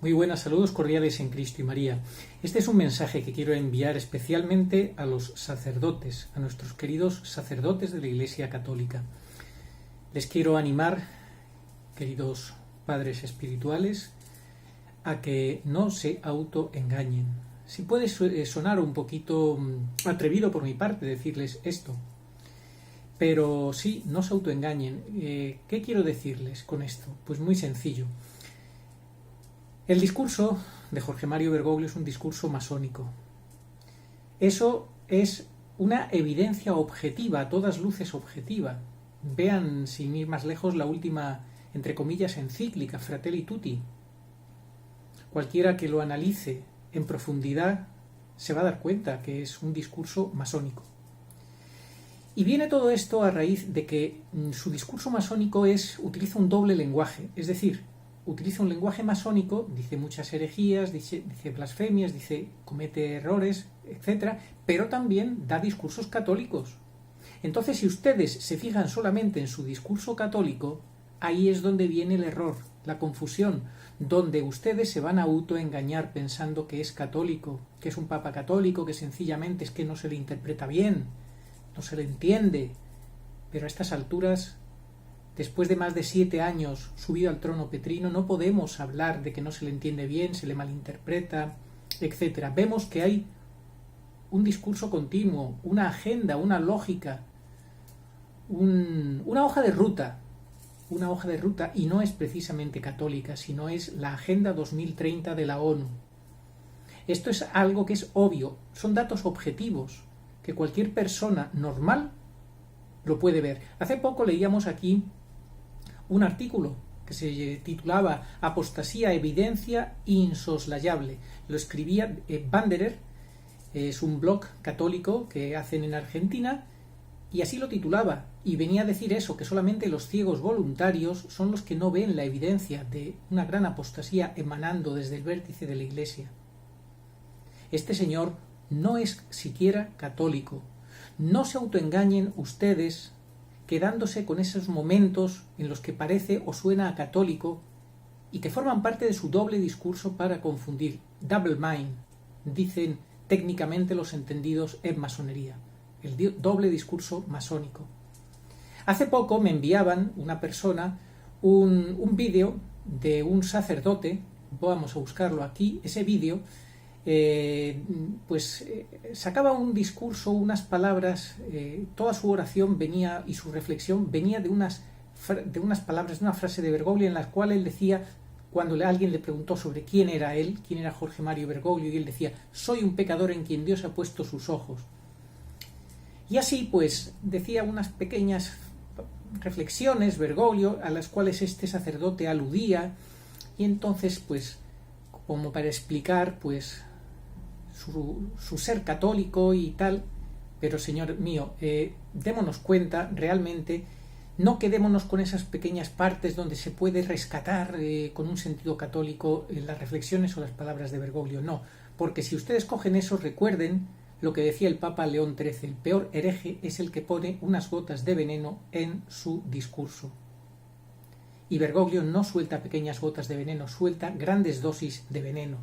Muy buenas, saludos cordiales en Cristo y María. Este es un mensaje que quiero enviar especialmente a los sacerdotes, a nuestros queridos sacerdotes de la Iglesia Católica. Les quiero animar, queridos padres espirituales, a que no se autoengañen. Si puede sonar un poquito atrevido por mi parte decirles esto, pero sí, no se autoengañen. ¿Qué quiero decirles con esto? Pues muy sencillo. El discurso de Jorge Mario Bergoglio es un discurso masónico. Eso es una evidencia objetiva, a todas luces objetiva. Vean, sin ir más lejos, la última, entre comillas, encíclica, Fratelli Tutti. Cualquiera que lo analice en profundidad se va a dar cuenta que es un discurso masónico. Y viene todo esto a raíz de que su discurso masónico utiliza un doble lenguaje, es decir, utiliza un lenguaje masónico, dice muchas herejías, dice blasfemias, comete errores, etc., pero también da discursos católicos. Entonces, si ustedes se fijan solamente en su discurso católico, ahí es donde viene el error, la confusión, donde ustedes se van a autoengañar pensando que es católico, que es un papa católico, que sencillamente es que no se le interpreta bien, no se le entiende, pero a estas alturas, después de más de 7 años subido al trono petrino, no podemos hablar de que no se le entiende bien, se le malinterpreta, etc. Vemos que hay un discurso continuo, una agenda, una lógica, una hoja de ruta, y no es precisamente católica, sino es la Agenda 2030 de la ONU. Esto es algo que es obvio, son datos objetivos, que cualquier persona normal lo puede ver. Hace poco leíamos aquí un artículo que se titulaba Apostasía, evidencia insoslayable. Lo escribía Wanderer, es un blog católico que hacen en Argentina, y así lo titulaba, y venía a decir eso, que solamente los ciegos voluntarios son los que no ven la evidencia de una gran apostasía emanando desde el vértice de la Iglesia. Este señor no es siquiera católico. No se autoengañen ustedes quedándose con esos momentos en los que parece o suena a católico y que forman parte de su doble discurso para confundir. Double mind, dicen técnicamente los entendidos en masonería. El doble discurso masónico. Hace poco me enviaban una persona un vídeo de un sacerdote, vamos a buscarlo aquí, ese vídeo, sacaba un discurso, unas palabras, toda su oración venía y su reflexión venía de unas palabras, de una frase de Bergoglio en la cual él decía, cuando alguien le preguntó sobre quién era él, quién era Jorge Mario Bergoglio, y él decía, soy un pecador en quien Dios ha puesto sus ojos. Y así pues decía unas pequeñas reflexiones Bergoglio a las cuales este sacerdote aludía, y entonces pues como para explicar pues su ser católico y tal, pero señor mío, démonos cuenta realmente, no quedémonos con esas pequeñas partes donde se puede rescatar con un sentido católico las reflexiones o las palabras de Bergoglio, no, porque si ustedes cogen eso, recuerden lo que decía el Papa León XIII, el peor hereje es el que pone unas gotas de veneno en su discurso. Y Bergoglio no suelta pequeñas gotas de veneno, suelta grandes dosis de veneno.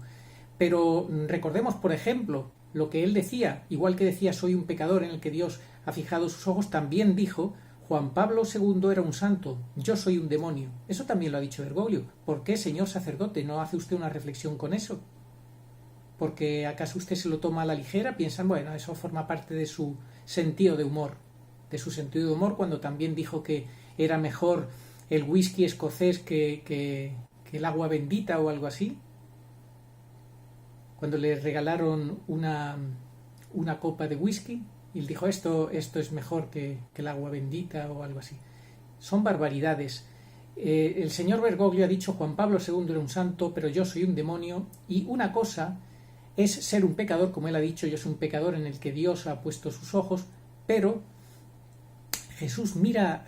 Pero recordemos, por ejemplo, lo que él decía, igual que decía soy un pecador en el que Dios ha fijado sus ojos, también dijo Juan Pablo II era un santo, yo soy un demonio. Eso también lo ha dicho Bergoglio. ¿Por qué, señor sacerdote, no hace usted una reflexión con eso? Porque acaso usted se lo toma a la ligera, piensan, bueno, eso forma parte de su sentido de humor, cuando también dijo que era mejor el whisky escocés que el agua bendita o algo así, cuando le regalaron una copa de whisky, y él dijo esto es mejor que el agua bendita o algo así. Son barbaridades. El señor Bergoglio ha dicho Juan Pablo II era un santo, pero yo soy un demonio, y una cosa es ser un pecador, como él ha dicho, yo soy un pecador en el que Dios ha puesto sus ojos, pero Jesús mira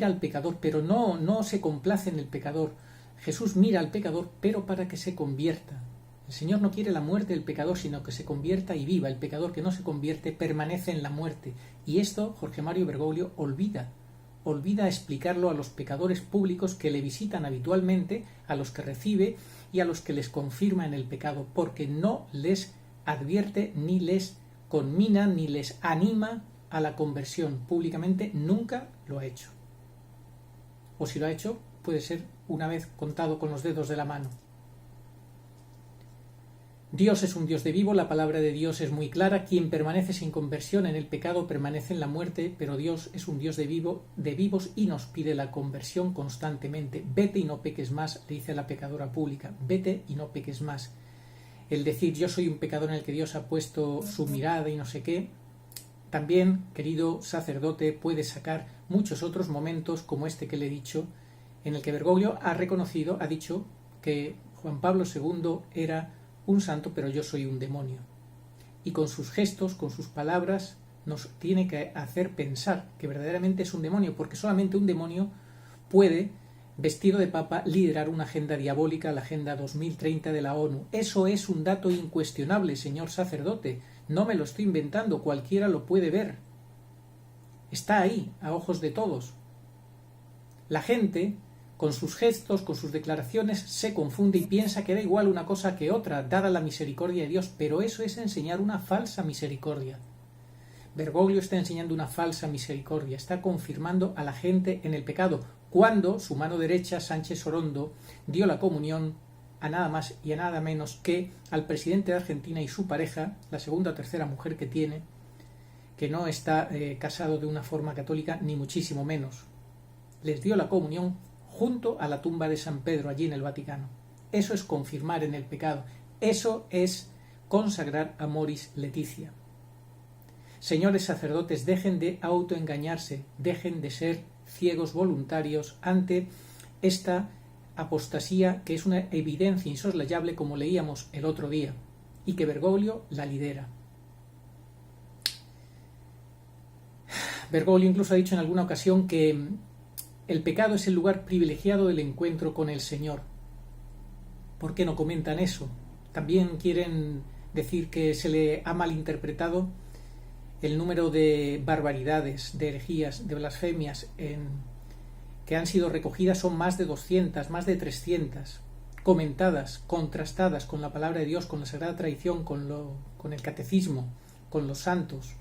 al pecador, pero no se complace en el pecador. Jesús mira al pecador, pero para que se convierta. El Señor no quiere la muerte del pecador, sino que se convierta y viva. El pecador que no se convierte permanece en la muerte. Y esto Jorge Mario Bergoglio olvida olvida explicarlo a los pecadores públicos que le visitan habitualmente, a los que recibe y a los que les confirma en el pecado, porque no les advierte, ni les conmina, ni les anima a la conversión. Públicamente nunca lo ha hecho. O si lo ha hecho, puede ser una vez contado con los dedos de la mano. Dios es un Dios de vivo, la palabra de Dios es muy clara: quien permanece sin conversión en el pecado permanece en la muerte, pero Dios es un Dios de vivos y nos pide la conversión constantemente. Vete y no peques más, le dice a la pecadora pública, vete y no peques más. El decir yo soy un pecador en el que Dios ha puesto su mirada y no sé qué, también, querido sacerdote, puede sacar muchos otros momentos como este que le he dicho, en el que Bergoglio ha dicho que Juan Pablo II era un santo, pero yo soy un demonio. Y con sus gestos, con sus palabras, nos tiene que hacer pensar que verdaderamente es un demonio, porque solamente un demonio puede, vestido de papa, liderar una agenda diabólica, la Agenda 2030 de la ONU. Eso es un dato incuestionable, señor sacerdote. No me lo estoy inventando, cualquiera lo puede ver. Está ahí, a ojos de todos. La gente, con sus gestos, con sus declaraciones, se confunde y piensa que da igual una cosa que otra, dada la misericordia de Dios, pero eso es enseñar una falsa misericordia. Bergoglio está enseñando una falsa misericordia, está confirmando a la gente en el pecado, cuando su mano derecha, Sánchez Orondo, dio la comunión a nada más y a nada menos que al presidente de Argentina y su pareja, la segunda o tercera mujer que tiene, que no está casado de una forma católica, ni muchísimo menos. Les dio la comunión junto a la tumba de San Pedro, allí en el Vaticano. Eso es confirmar en el pecado. Eso es consagrar a Amoris Laetitia. Señores sacerdotes, dejen de autoengañarse, dejen de ser ciegos voluntarios ante esta apostasía que es una evidencia insoslayable, como leíamos el otro día, y que Bergoglio la lidera. Bergoglio incluso ha dicho en alguna ocasión que el pecado es el lugar privilegiado del encuentro con el Señor. ¿Por qué no comentan eso? También quieren decir que se le ha malinterpretado el número de barbaridades, de herejías, de blasfemias que han sido recogidas. Son más de 200, más de 300, comentadas, contrastadas con la palabra de Dios, con la Sagrada Tradición, con el Catecismo, con los santos.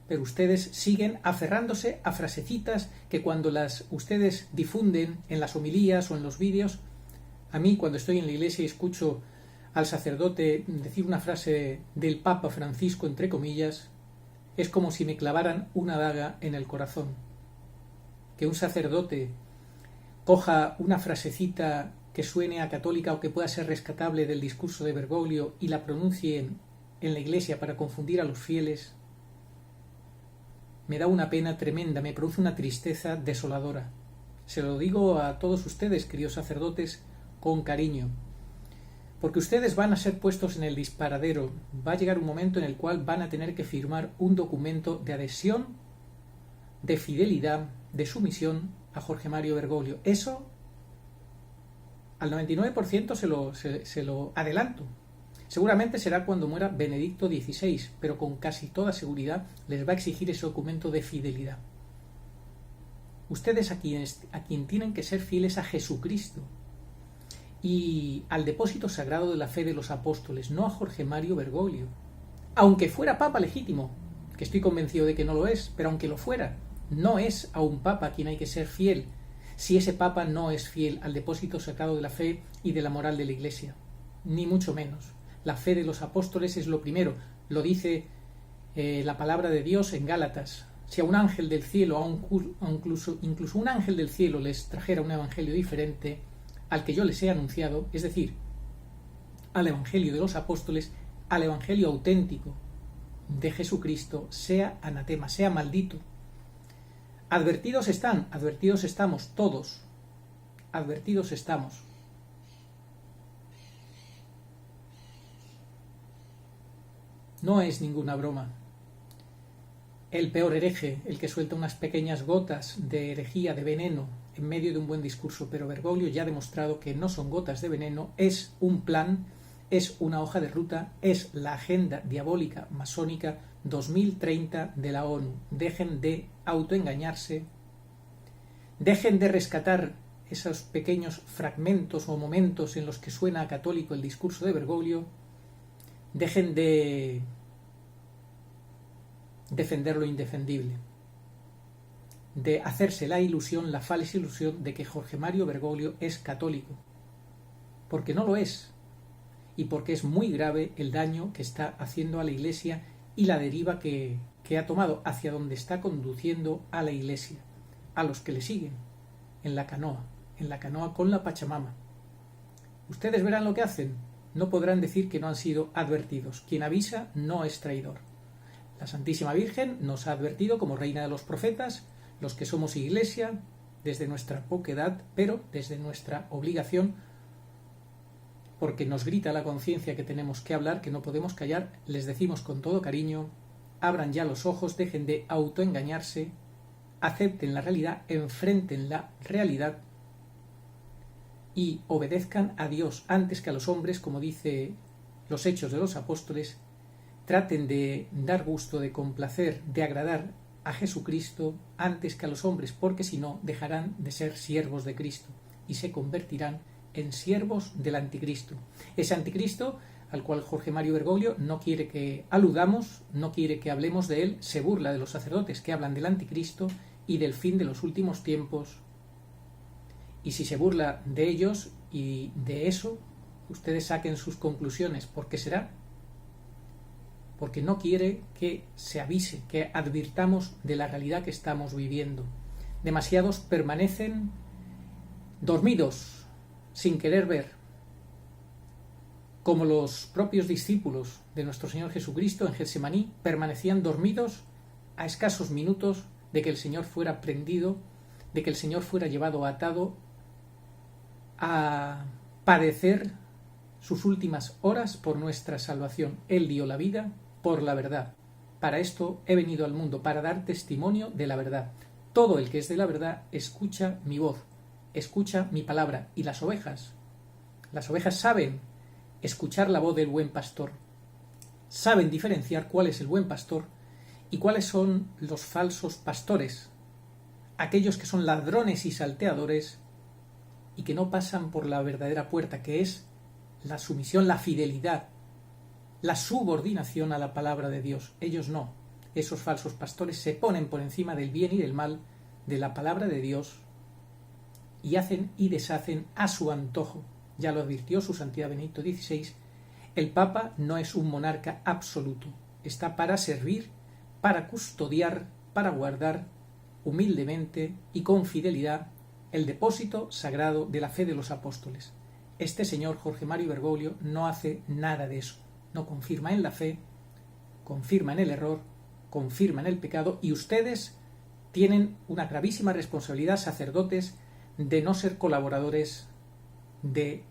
Pero ustedes siguen aferrándose a frasecitas que cuando las ustedes difunden en las homilías o en los vídeos, a mí cuando estoy en la iglesia y escucho al sacerdote decir una frase del Papa Francisco, entre comillas, es como si me clavaran una daga en el corazón. Que un sacerdote coja una frasecita que suene a católica o que pueda ser rescatable del discurso de Bergoglio y la pronuncie en la iglesia para confundir a los fieles, me da una pena tremenda, me produce una tristeza desoladora. Se lo digo a todos ustedes, queridos sacerdotes, con cariño, porque ustedes van a ser puestos en el disparadero. Va a llegar un momento en el cual van a tener que firmar un documento de adhesión, de fidelidad, de sumisión a Jorge Mario Bergoglio. Eso al 99% se lo adelanto. Seguramente será cuando muera Benedicto XVI, pero con casi toda seguridad les va a exigir ese documento de fidelidad. Ustedes a quien tienen que ser fieles a Jesucristo y al depósito sagrado de la fe de los apóstoles, no a Jorge Mario Bergoglio. Aunque fuera papa legítimo, que estoy convencido de que no lo es, pero aunque lo fuera, no es a un papa a quien hay que ser fiel, si ese papa no es fiel al depósito sagrado de la fe y de la moral de la Iglesia, ni mucho menos. La fe de los apóstoles es lo primero, lo dice la palabra de Dios en Gálatas. Si a un ángel del cielo, incluso un ángel del cielo les trajera un evangelio diferente al que yo les he anunciado, es decir, al evangelio de los apóstoles, al evangelio auténtico de Jesucristo, sea anatema, sea maldito. Advertidos estamos todos, advertidos estamos. No es ninguna broma. El peor hereje, el que suelta unas pequeñas gotas de herejía, de veneno, en medio de un buen discurso, pero Bergoglio ya ha demostrado que no son gotas de veneno, es un plan, es una hoja de ruta, es la agenda diabólica masónica 2030 de la ONU. Dejen de autoengañarse, Dejen de rescatar esos pequeños fragmentos o momentos en los que suena a católico el discurso de Bergoglio. Dejen de defender lo indefendible, de hacerse la ilusión, la falsa ilusión de que Jorge Mario Bergoglio es católico, porque no lo es, y porque es muy grave el daño que está haciendo a la Iglesia y la deriva que ha tomado, hacia donde está conduciendo a la Iglesia, a los que le siguen, en la canoa con la Pachamama. Ustedes verán lo que hacen, no podrán decir que no han sido advertidos. Quien avisa no es traidor. La Santísima Virgen nos ha advertido como reina de los profetas, los que somos Iglesia, desde nuestra poca edad, pero desde nuestra obligación, porque nos grita la conciencia que tenemos que hablar, que no podemos callar, les decimos con todo cariño: abran ya los ojos, dejen de autoengañarse, acepten la realidad, enfrenten la realidad y obedezcan a Dios antes que a los hombres, como dice los Hechos de los Apóstoles. Traten de dar gusto, de complacer, de agradar a Jesucristo antes que a los hombres, porque si no dejarán de ser siervos de Cristo y se convertirán en siervos del anticristo. Ese anticristo al cual Jorge Mario Bergoglio no quiere que aludamos, no quiere que hablemos de él, se burla de los sacerdotes que hablan del anticristo y del fin de los últimos tiempos. Y si se burla de ellos y de eso, ustedes saquen sus conclusiones. ¿Por qué será? Porque no quiere que se avise, que advirtamos de la realidad que estamos viviendo. Demasiados permanecen dormidos, sin querer ver, como los propios discípulos de nuestro Señor Jesucristo en Getsemaní permanecían dormidos a escasos minutos de que el Señor fuera prendido, de que el Señor fuera llevado atado a padecer sus últimas horas por nuestra salvación. Él dio la vida por la verdad. Para esto he venido al mundo, para dar testimonio de la verdad. Todo el que es de la verdad escucha mi voz, escucha mi palabra. Y las ovejas saben escuchar la voz del buen pastor, saben diferenciar cuál es el buen pastor y cuáles son los falsos pastores, aquellos que son ladrones y salteadores y que no pasan por la verdadera puerta, que es la sumisión, la fidelidad, la subordinación a la palabra de Dios. Ellos no. Esos falsos pastores se ponen por encima del bien y del mal, de la palabra de Dios, y hacen y deshacen a su antojo. Ya lo advirtió su Santidad Benedicto XVI, el Papa no es un monarca absoluto, está para servir, para custodiar, para guardar humildemente y con fidelidad el depósito sagrado de la fe de los apóstoles. Este señor Jorge Mario Bergoglio no hace nada de eso, no confirma en la fe, confirma en el error, confirma en el pecado, y ustedes tienen una gravísima responsabilidad, sacerdotes, de no ser colaboradores de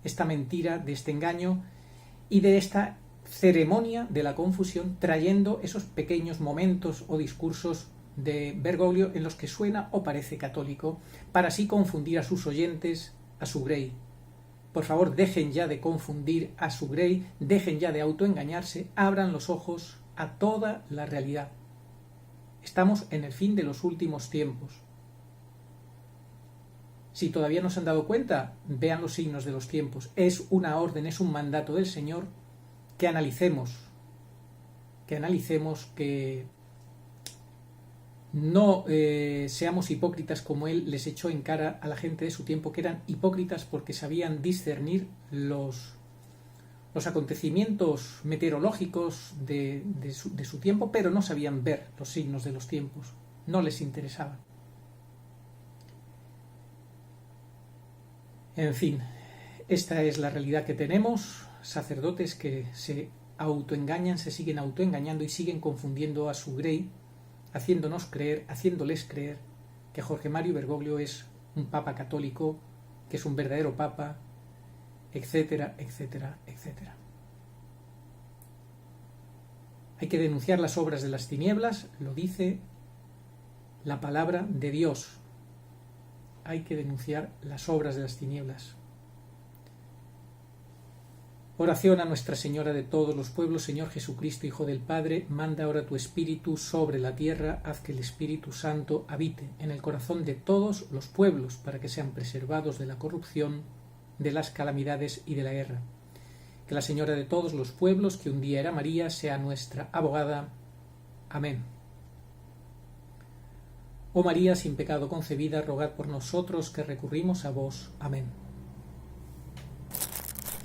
esta mentira, de este engaño y de esta ceremonia de la confusión, trayendo esos pequeños momentos o discursos de Bergoglio en los que suena o parece católico, para así confundir a sus oyentes, a su grey. Por favor, dejen ya de confundir a su grey, dejen ya de autoengañarse, abran los ojos a toda la realidad. Estamos en el fin de los últimos tiempos. Si todavía no se han dado cuenta, vean los signos de los tiempos. Es una orden, es un mandato del Señor que analicemos, que no seamos hipócritas como Él les echó en cara a la gente de su tiempo, que eran hipócritas porque sabían discernir los acontecimientos meteorológicos de su tiempo, pero no sabían ver los signos de los tiempos, no les interesaba. En fin, esta es la realidad que tenemos, sacerdotes que se autoengañan, se siguen autoengañando y siguen confundiendo a su grey, haciéndoles creer que Jorge Mario Bergoglio es un papa católico, que es un verdadero papa, etcétera, etcétera, etcétera. Hay que denunciar las obras de las tinieblas, lo dice la palabra de Dios. Hay que denunciar las obras de las tinieblas. Oración a Nuestra Señora de todos los pueblos, Señor Jesucristo, Hijo del Padre, manda ahora tu Espíritu sobre la tierra, haz que el Espíritu Santo habite en el corazón de todos los pueblos, para que sean preservados de la corrupción, de las calamidades y de la guerra. Que la Señora de todos los pueblos, que un día era María, sea nuestra abogada. Amén. Oh María, sin pecado concebida, rogad por nosotros que recurrimos a vos. Amén.